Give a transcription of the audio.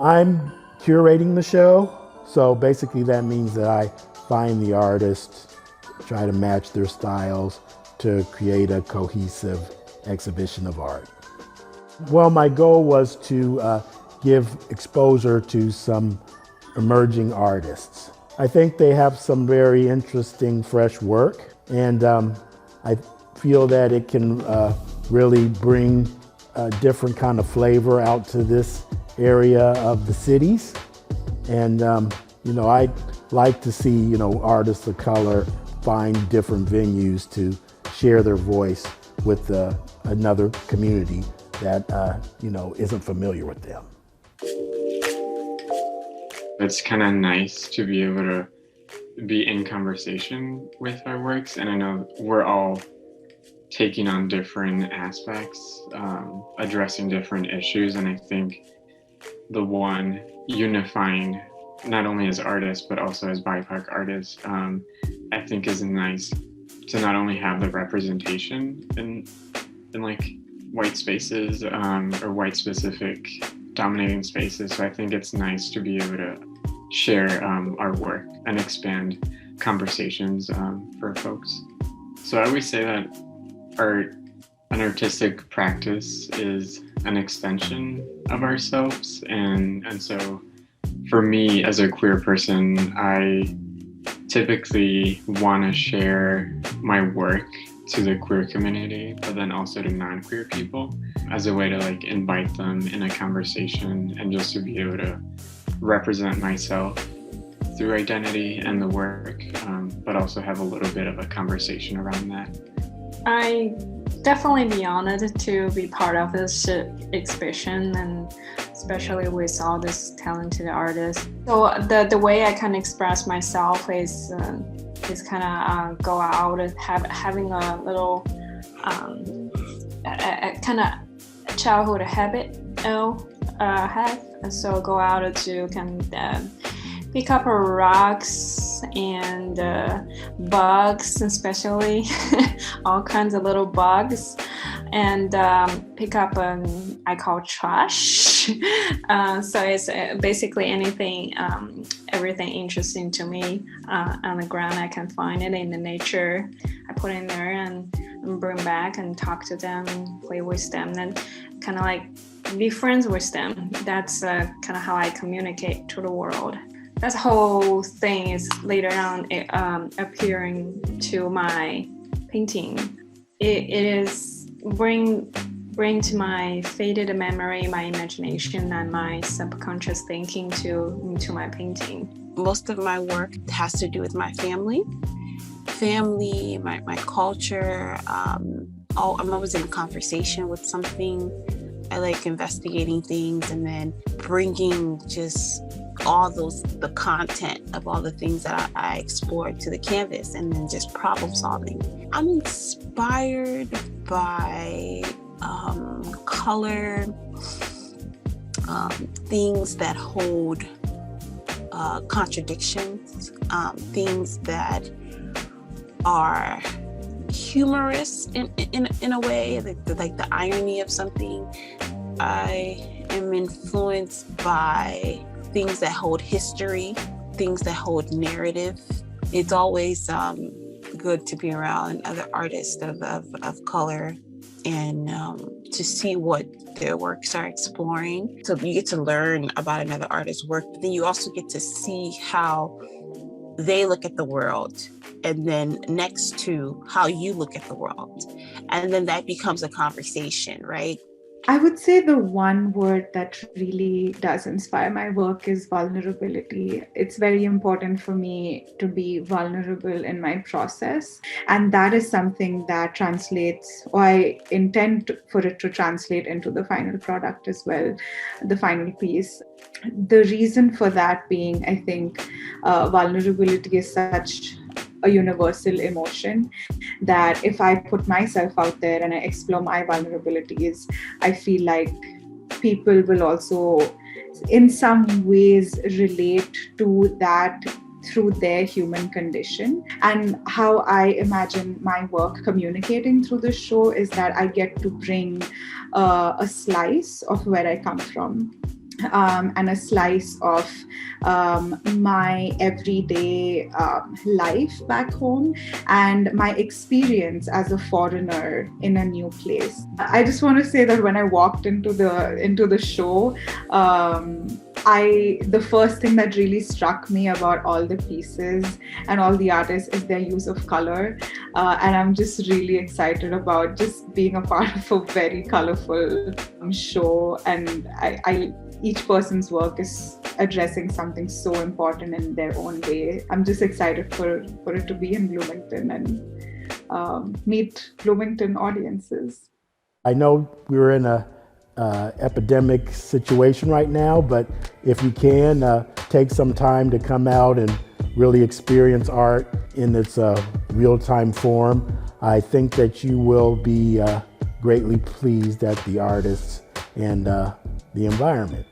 I'm curating the show, so basically that means that I find the artists, try to match their styles to create a cohesive exhibition of art. Well, my goal was to give exposure to some emerging artists. I think they have some very interesting, fresh work, and I feel that it can really bring a different kind of flavor out to this area of the cities. And I like to see artists of color find different venues to share their voice with another community that isn't familiar with them. It's kind of nice to be able to be in conversation with our works, and I know we're all taking on different aspects, addressing different issues, and I think the one unifying, not only as artists but also as BIPOC artists, I think is nice to not only have the representation in like white spaces or white specific dominating spaces. So I think it's nice to be able to share our work and expand conversations for folks. So I always say that an artistic practice is an extension of ourselves, and so for me as a queer person, I typically want to share my work to the queer community, but then also to non-queer people as a way to invite them in a conversation and just to be able to represent myself through identity and the work, but also have a little bit of a conversation around that. I definitely be honored to be part of this exhibition, and especially with all this talented artists. So the way I can express myself is kind of go out and having a little kind of childhood habit have. So go out to pick up rocks and bugs, especially all kinds of little bugs, and pick up I call trash. So it's basically anything, everything interesting to me on the ground. I can find it in the nature. I put in there and bring back and talk to them and play with them, and kind of be friends with them. That's kind of how I communicate to the world. That whole thing is later on appearing to my painting. It is bring to my faded memory, my imagination, and my subconscious thinking to my painting. Most of my work has to do with my family, my culture. I'm always in conversation with something. I like investigating things and then bringing just all the content of all the things that I explored to the canvas, and then just problem solving. I'm inspired by color, things that hold contradictions, things that are humorous in a way, like the irony of something. I am influenced by things that hold history, things that hold narrative. It's always good to be around other artists of color and to see what their works are exploring. So you get to learn about another artist's work, but then you also get to see how they look at the world, and then next to how you look at the world. And then that becomes a conversation, right? I would say the one word that really does inspire my work is vulnerability. It's very important for me to be vulnerable in my process. And that is something that translates, or I intend for it to translate into the final product as well, the final piece. The reason for that being, I think, vulnerability is such a universal emotion that if I put myself out there and I explore my vulnerabilities, I feel like people will also in some ways relate to that through their human condition. And how I imagine my work communicating through the show is that I get to bring a slice of where I come from. and a slice of my everyday life back home and my experience as a foreigner in a new place. I just want to say that when I walked into the show, the first thing that really struck me about all the pieces and all the artists is their use of color, and I'm just really excited about just being a part of a very colorful show. And each person's work is addressing something so important in their own way. I'm just excited for it to be in Bloomington and meet Bloomington audiences. I know we're in a epidemic situation right now, but if you can take some time to come out and really experience art in its real-time form, I think that you will be greatly pleased at the artists and the environment.